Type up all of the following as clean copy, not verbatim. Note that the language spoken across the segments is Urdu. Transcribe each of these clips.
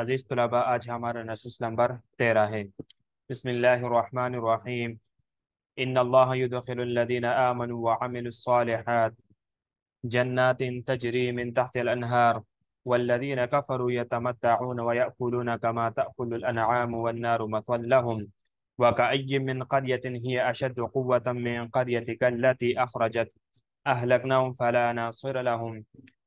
عزیز طلباء، آج ہمارا نشست نمبر 13 ہے۔ بسم اللہ الرحمن الرحیم۔ ان اللہ يدخل الذین آمنوا وعملوا الصالحات جنات تجری من تحت الانہار والذین كفروا يتمتعون ويأكلون كما تأكل الأنعام والنار مثوى لهم وكأي من قرية هي أشد قوة من قريتك التي أخرجت أهلكناهم فلا ناصر لهم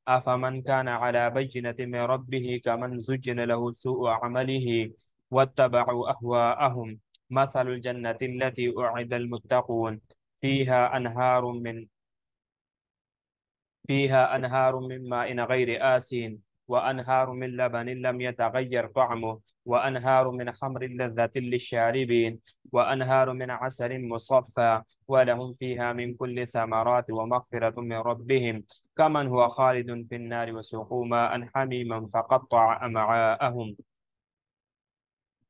أفمن كان على بينة من ربه كمن زجن له سوء عمله واتبعوا أهواءهم مثل الجنة التي أعد المتقون فيها أنهار من ماء غير آسين وأنهار من لبن لم يتغير طعمه وأنهار من خمر لذة للشاربين وأنهار من عسل مصفى ولهم فيها من كل ثمرات ومغفرة من ربهم كمن هو خالد في النار وسقوا ماء حميما فقطع أمعاءهم۔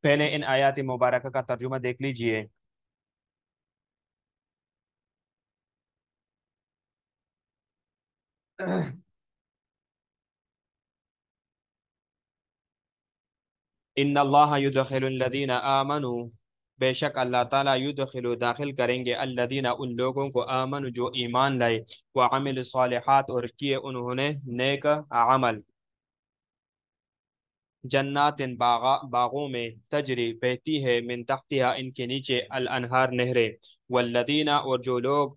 پہلے ان آیات مبارکہ کا ترجمہ دیکھ لیجئے۔ ان اللہ یدخل الذین آمنوا، بے شک اللہ تعالیٰ یدخل داخل کریں گے الذین ان لوگوں کو آمنوا جو ایمان لائے وعمل الصالحات اور کیے انہوں نے نیک عمل، جنات باغوں میں تجری بہتی ہے من تحتها ان کے نیچے الانہار نہریں، والذین اور جو لوگ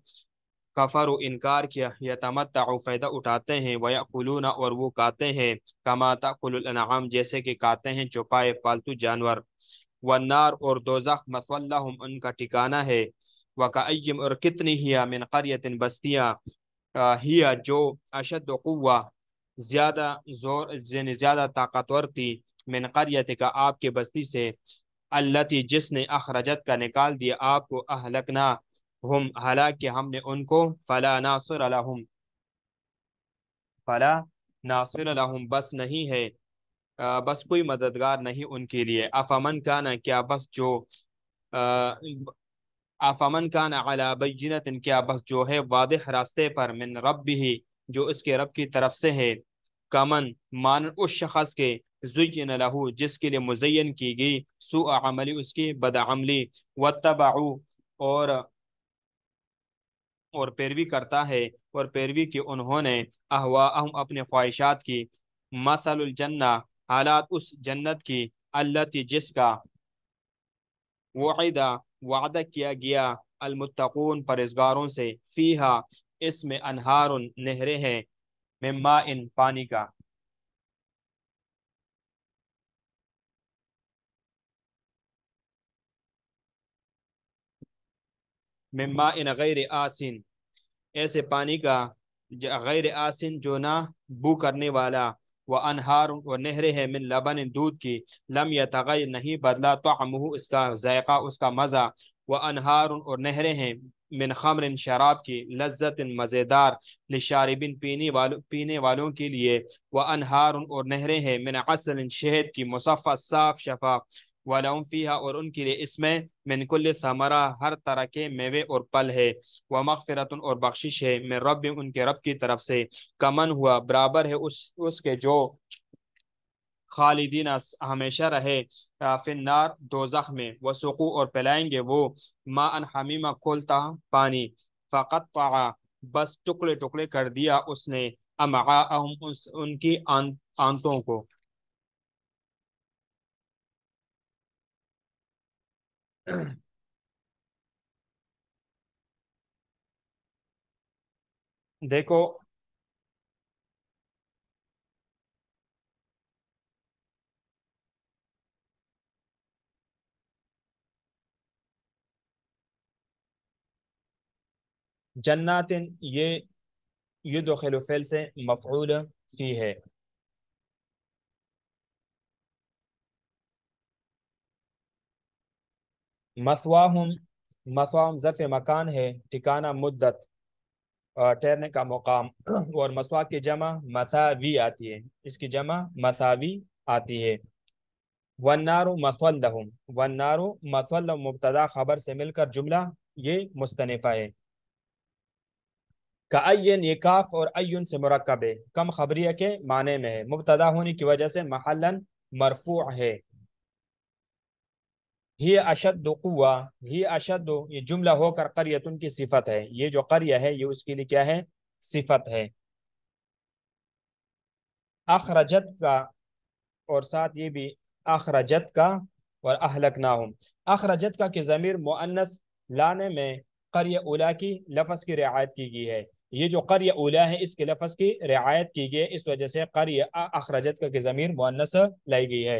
کفروا انکار کیا یتمتعوا فائدہ اٹھاتے ہیں ویأکلون اور وہ کھاتے ہیں کما تأکل الانعام جیسے کہ کھاتے ہیں چوپائے پالتو جانور، والنار اور دوزخ مثوی لہم ان کا ٹھکانہ ہے، وکأیم اور کتنی ہی من قریت بستیاں ہی جو اشد قوہ زیادہ زور یعنی زیادہ طاقتور تھی من قریت کا آپ کے بستی سے، التی جس نے اخرجت کا نکال دیا آپ کو، اہلکنا ہم حالانکہ ہم نے ان کو، فلا ناصر لہم بس نہیں ہے بس کوئی مددگار نہیں ان کے لیے، افمن کانا کیا بس جو افمن کان علی بینۃ کیا بس جو ہے واضح راستے پر من ربہ جو اس کے رب کی طرف سے ہے، کمن مان اس شخص کے زین لہو جس کے لیے مزین کی گئی سوء عملی اس کی بدعملی، واتبعوا اور پیروی کرتا ہے اور پیروی کی انہوں نے اہواءہم اپنے خواہشات کی، مثل الجنہ حالات اس جنت کی، التی جس کا وعدہ وعدہ کیا گیا المتقون پرہیزگاروں سے، فیہا اس میں انہار نہریں ہیں، من ماء پانی کا، من ماء غیر آسن ایسے پانی کا غیر آسن جو نہ بو کرنے والا، وہ انہار اور نہریں ہیں من لبن دودھ کی، لم یتغیر نہیں بدلا طعمہ اس کا ذائقہ اس کا مزہ، وہ انہار اور نہریں ہیں من خمر شراب کی، لذت مزیدار لشاربین پینے والوں کے لیے، وہ انہار اور نہریں ہیں من عسل شہد کی، مصفى صاف شفاف، ولہم فیہا اور ان کے لیے اس میں من کل ثمرہ ہر طرح کے میوے اور پل ہے، ومغفرت اور بخشش ہے من رب ان کے رب کی طرف سے، کمن ہوا برابر ہے اس کے جو خالدین ہمیشہ رہے فی النار دوزخ میں، وسقو اور پلائیں گے وہ ماء حمیمہ کھولتا پانی، فقطع بس ٹکڑے ٹکڑے کر دیا اس نے امعاءہم ان کی آنتوں کو۔ دیکھو جنات یہ یدخل فعل سے مفعول فی ہے، مثواہم مثواہم ظرف مکان ہے، ٹھکانہ مدت ٹھہرنے کا مقام، اور مسوا کی جمع مثاوی آتی ہے، اس کی جمع مثاوی آتی ہے، والنار مثوی لہم، والنار مثوی لہم مبتدا خبر سے مل کر جملہ یہ مستنفہ ہے، کأین یہ کاف اور ایون سے مرکب ہے، کم خبریہ کے معنی میں ہے، مبتدا ہونے کی وجہ سے محلن مرفوع ہے. ہی اشد قوہ، ہی اشد، یہ جملہ ہو کر قریتن کی صفت ہے. یہ جو قریہ ہے یہ اس کے لیے کیا ہے؟ صفت ہے. اخرجت کا، اور ساتھ یہ بھی اخرجت کا اور اہلکناہم. اخرجت کا کہ ضمیر مؤنث لانے میں قریہ اولا کی لفظ کی رعایت کی گئی ہے. یہ جو قریہ اولا ہے اس کے لفظ کی رعایت کی گئی ہے، اس وجہ سے قریہ اخرجت کا کہ ضمیر مؤنث لائی گئی ہے.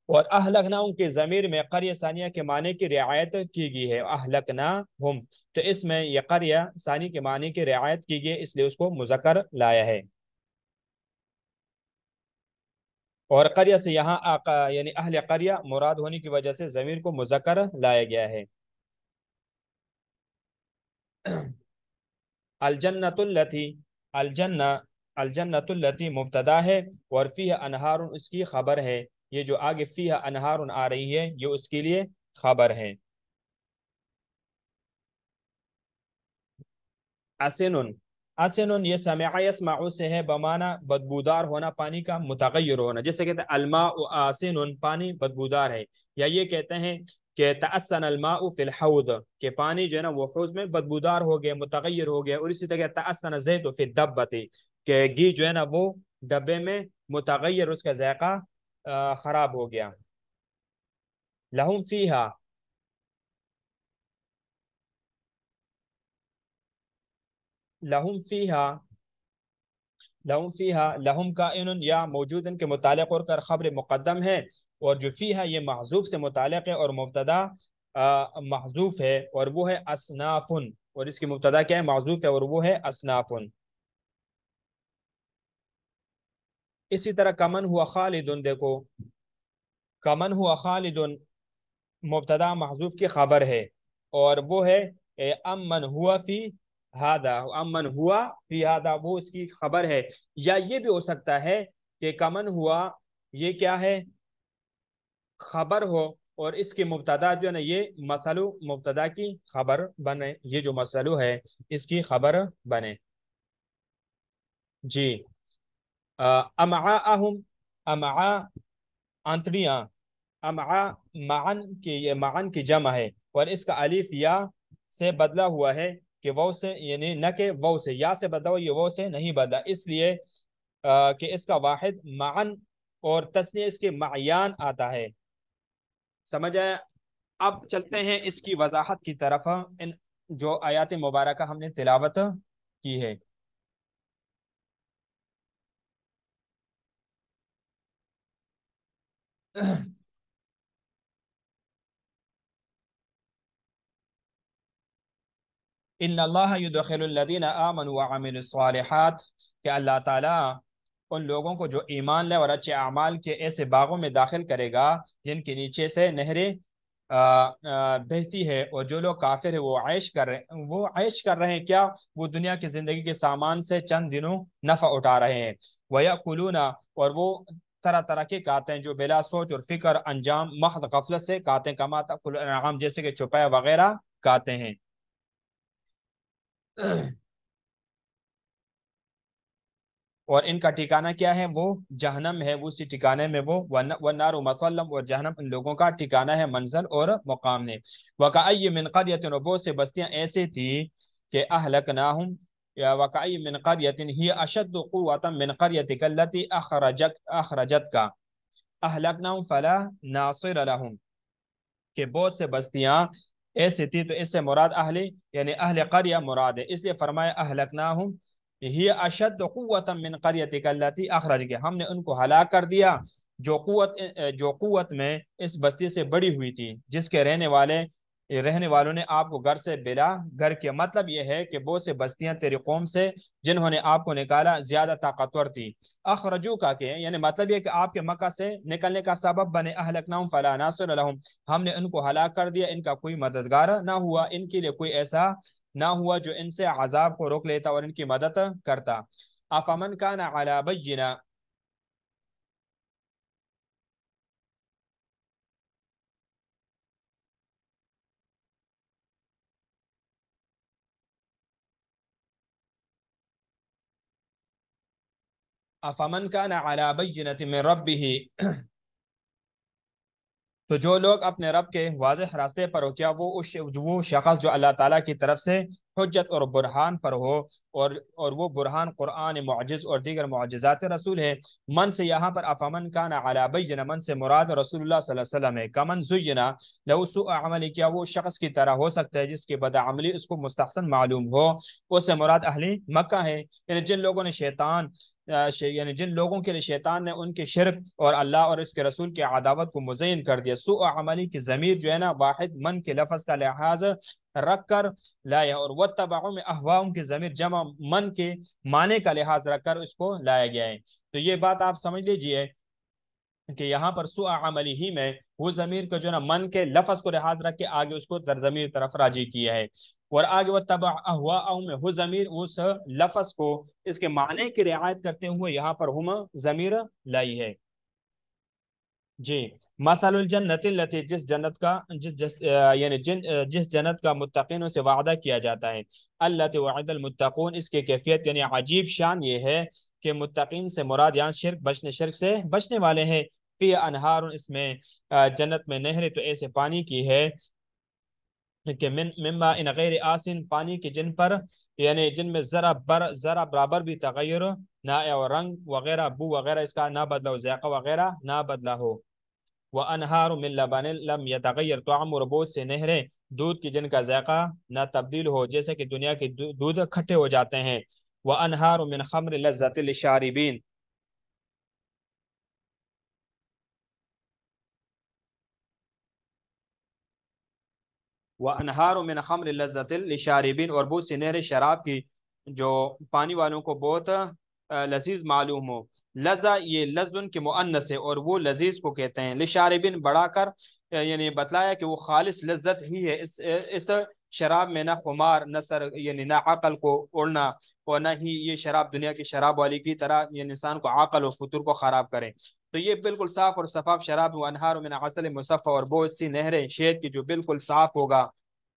اور اہلکناہم کے ضمیر میں قریہ ثانیہ کے معنی کی رعایت کی گئی ہے، اہلکناہم. تو اس میں یہ قریہ ثانی کے معنی کی رعایت کی گئی ہے، اس لیے اس کو مذکر لایا ہے. اور قریہ سے یہاں یعنی اہل قریہ مراد ہونے کی وجہ سے ضمیر کو مذکر لایا گیا ہے. الجنت التی، الجنہ، الجنت التی مبتدا ہے، اور فیہ انہار اس کی خبر ہے. یہ جو آگے فیہ انہار آ رہی ہے یہ اس کے لیے خبر ہے. اسن، اسن یہ سمع یسمع سے ہے بمانا بدبودار ہونا، پانی کا متغیر ہونا. جیسے کہتے ہیں الماء آسن، پانی بدبودار ہے. یا یہ کہتے ہیں کہ تأسن الماء فی الحوض، کہ پانی جو ہے نا وہ حوض میں بدبودار ہو گیا، متغیر ہو گیا. اور اسی طرح تأسن الزیت فی الدبۃ، کہ گھی جو ہے نا وہ ڈبے میں متغیر، اس کا ذائقہ خراب ہو گیا. لہم فیہا، لہم فیہا، لہم فیہا، لہم کا ان یا موجود ان کے متعلق اور کر خبر مقدم ہے. اور جو فیہا یہ محذوف سے متعلق ہے، اور مبتدا محذوف ہے، اور وہ ہے اصنافن. اور اس کی مبتدا کیا ہے؟ محذوف ہے، اور وہ ہے اصنافن. اسی طرح کمن ہوا خالدن، دیکھو کمن ہوا خالدن مبتدا محذوف کی خبر ہے، اور وہ ہے امن ہوا فی ہادہ، امن ہوا فی ہادہ وہ اس کی خبر ہے. یا یہ بھی ہو سکتا ہے کہ کمن ہوا یہ کیا ہے؟ خبر ہو، اور اس کی مبتدا جو ہے نا یہ مثلو مبتدا کی خبر بنے. یہ جو مثلو ہے اس کی خبر بنے. جی. امعاءہم، امعاء آنتڑیاں، امعاء معن کی، یہ معن کی جمع ہے، اور اس کا الف یا سے بدلا ہوا ہے، کہ وہ سے یعنی نہ کہ وہ سے، یا سے بدلا ہوا، یہ وہ سے نہیں بدلا. اس لیے کہ اس کا واحد معن، اور تسنیہ اس کے معیان آتا ہے. سمجھ آیا؟ اب چلتے ہیں اس کی وضاحت کی طرف. ان جو آیات مبارکہ ہم نے تلاوت کی ہے. ان اللہ یدخل الذین آمنوا وعملوا الصالحات، کہ اللہ تعالیٰ ان لوگوں کو جو ایمان لے اور اچھے اعمال کے ایسے باغوں میں داخل کرے گا جن کے نیچے سے نہریں بہتی ہے. اور جو لوگ کافر ہیں وہ عیش کر رہے، وہ عیش کر رہے ہیں کیا؟ وہ دنیا کی زندگی کے سامان سے چند دنوں نفع اٹھا رہے ہیں. وَيَأْكُلُونَ، اور وہ طرح طرح کے کھاتے ہیں جو بلا سوچ اور فکر انجام محض غفلت سے کھاتے ہیں. کما تأکل الانعام، جیسے کہ چوپائے وغیرہ کھاتے ہیں. اور ان کا ٹھکانہ کیا ہے؟ وہ جہنم ہے. وہ اسی ٹھکانے میں وہ والنار مثوام، اور جہنم ان لوگوں کا ٹھکانہ ہے، منزل اور مقام نے. وَكَأَيٍّ مِّن قَرْيَةٍ، اور بہت سے بستیاں ایسے تھی کہ اہلکناہم، یا وَكَأَيٍّ مِّن قَرْيَةٍ هِيَ أَشَدُّ قُوَّةً مِّن قَرْيَتِكَ الَّتِي أَخْرَجَتْكَ أَهْلَكْنَاهُمْ فَلَا نَاصِرَ لَهُمْ. کہ بہت سے بستیاں ایسی تھی. تو اس سے مراد اہل یعنی اہل قریہ مراد ہے، اس لیے فرمایا اہلکناہم ہی اشد قوت من قریتک التی اخرج کے، ہم نے ان کو ہلاک کر دیا جو قوت، جو قوت میں اس بستی سے بڑی ہوئی تھی، جس کے رہنے والوں نے آپ کو گھر سے بلا گھر کیا. مطلب یہ ہے کہ بہت سے بستیاں تیری قوم سے جنہوں نے آپ کو نکالا زیادہ طاقتور تھی. اخرجو کا کہ یعنی مطلب یہ کہ آپ کے مکہ سے نکلنے کا سبب بنے. اہلکناہم فلا ناصر لهم، ہم نے ان کو ہلاک کر دیا، ان کا کوئی مددگار نہ ہوا، ان کے لیے کوئی ایسا نہ ہوا جو ان سے عذاب کو روک لیتا اور ان کی مدد کرتا. افمن کان علی بینہ، افمن کان علی بینۃ من ربہ، تو جو لوگ اپنے رب کے واضح راستے پر ہو، کیا وہ شخص جو اللہ تعالیٰ کی طرف سے حجت اور برہان پر ہو، اور وہ برہان قرآن معجز اور دیگر معجزات رسول ہے۔ من سے یہاں پر افمن کان علی بینہ، من سے مراد رسول اللہ صلی اللہ علیہ وسلم ہے۔ کمن زینا لو سوء عملی، کیا وہ شخص کی طرح ہو سکتا ہے جس کی بدعملی اس کو مستحسن معلوم ہو؟ اس سے مراد اہل مکہ ہے، یعنی جن لوگوں نے یعنی جن لوگوں کے لیے شیطان نے ان کے شرک اور اللہ اور اس کے رسول کی عداوت کو مزین کر دیا۔ سوء عملی کی ضمیر جو ہے نا واحد من کے لفظ کا لحاظ رکھ کر لایا، اور واتبعوا میں احواہم کی ضمیر جمع من کے معنی کا لحاظ رکھ کر اس کو لایا گیا ہے۔ تو یہ بات آپ سمجھ لیجئے کہ یہاں پر سوء عملی ہی میں وہ ضمیر کو جو نا من کے لفظ کو لحاظ رکھ کے آگے اس کو در ضمیر طرف راجع کیا ہے، اور آگے واتبع اہواءہم میں وہ ضمیر اس لفظ کو اس کے معنی کی رعایت کرتے ہوئے یہاں پر ہم ضمیر لائی ہے۔ جی، مثل الجنت التي، جس جنت کا جس جنت کا متقینوں سے وعدہ کیا جاتا ہے، التي وعد المتقون، اس کی کیفیت یعنی عجیب شان یہ ہے کہ متقین سے مراد یہاں شرک سے بچنے والے ہیں۔ فی انہار، اس میں جنت میں نہریں تو ایسے پانی کی ہے کہ مما ان غیر آسن، پانی کی جن پر یعنی جن میں ذرا برابر بھی تغیر نہ آئے، اور رنگ وغیرہ بو وغیرہ اس کا نہ بدلا ہو، ذائقہ وغیرہ نہ بدلا ہو۔ وَأَنْهَارٌ مِّن لَبَنٍ لَمْ يَتَغَيَّرْ طَعْمُهُ، اور بہت سے نہریں دودھ کی جن کا ذائقہ نہ تبدیل ہو، جیسے کہ دنیا کے دودھ کھٹے ہو جاتے ہیں۔ وَأَنْهَارٌ مِّن خَمْرٍ لَذَّةٍ لِلشَّارِبِينَ، وَأَنْهَارٌ مِّن خَمْرٍ لَذَّةٍ لِلشَّارِبِينَ، اور بہت سی نہریں شراب کی جو پانی والوں کو بہت لذیذ معلوم ہو۔ لذہ یہ لذن کے مؤنث ہے، اور وہ لذیذ کو کہتے ہیں۔ لشاربین بڑھا کر یعنی بتلایا کہ وہ خالص لذت ہی ہے۔ اس شراب میں نہ خمار، نہ یعنی نہ عقل کو اڑنا، اور نہ ہی یہ شراب دنیا کی شراب والی کی طرح یہ انسان کو عقل اور فطور کو خراب کرے۔ تو یہ بالکل صاف اور شفاف شراب، وہ انہار من عسل مصفى، اور بہت سی نہریں شہد کی جو بالکل صاف ہوگا،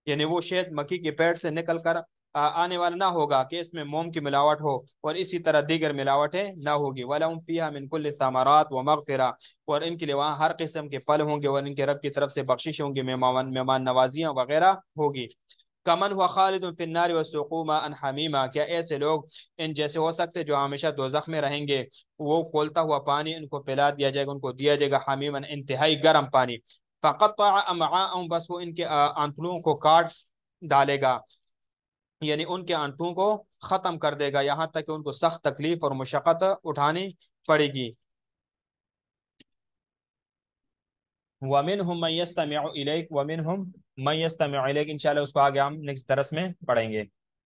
یعنی وہ شہد مکھی کے پیٹ سے نکل کر آنے والا نہ ہوگا کہ اس میں موم کی ملاوٹ ہو، اور اسی طرح دیگر ملاوٹیں نہ ہوگی۔ وَلَهُمْ فِيهَا مِنْ كُلِّ الثَّمَرَاتِ وَمَغْفِرَةٌ، اور ان کے لیے وہاں ہر قسم کے پھل ہوں گے، اور ان کے رب کی طرف سے بخشش ہوں گی، مہمان نوازیاں وغیرہ ہوگی۔ کمن ہوا خالد فی النار وسقوا ماء حمیما، کیا ایسے لوگ ان جیسے ہو سکتے جو ہمیشہ دوزخ میں رہیں گے؟ وہ کھولتا ہوا پانی ان کو پلا دیا جائے گا، ان کو دیا جائے گا حمیما انتہائی گرم پانی۔ فقطع امعاءهم، بس وہ ان کے آنتڑوں کو کاٹ ڈالے گا، یعنی ان کے آنتوں کو ختم کر دے گا، یہاں تک کہ ان کو سخت تکلیف اور مشقت اٹھانی پڑے گی۔ وَمِنْهُمْ مَنْ يَسْتَمِعُ إِلَيْكَ وَمِنْهُمْ مَنْ يَسْتَمِعُ إِلَيْكَ، انشاءاللہ اس کو آگے ہم نیکسٹ درس میں پڑھیں گے۔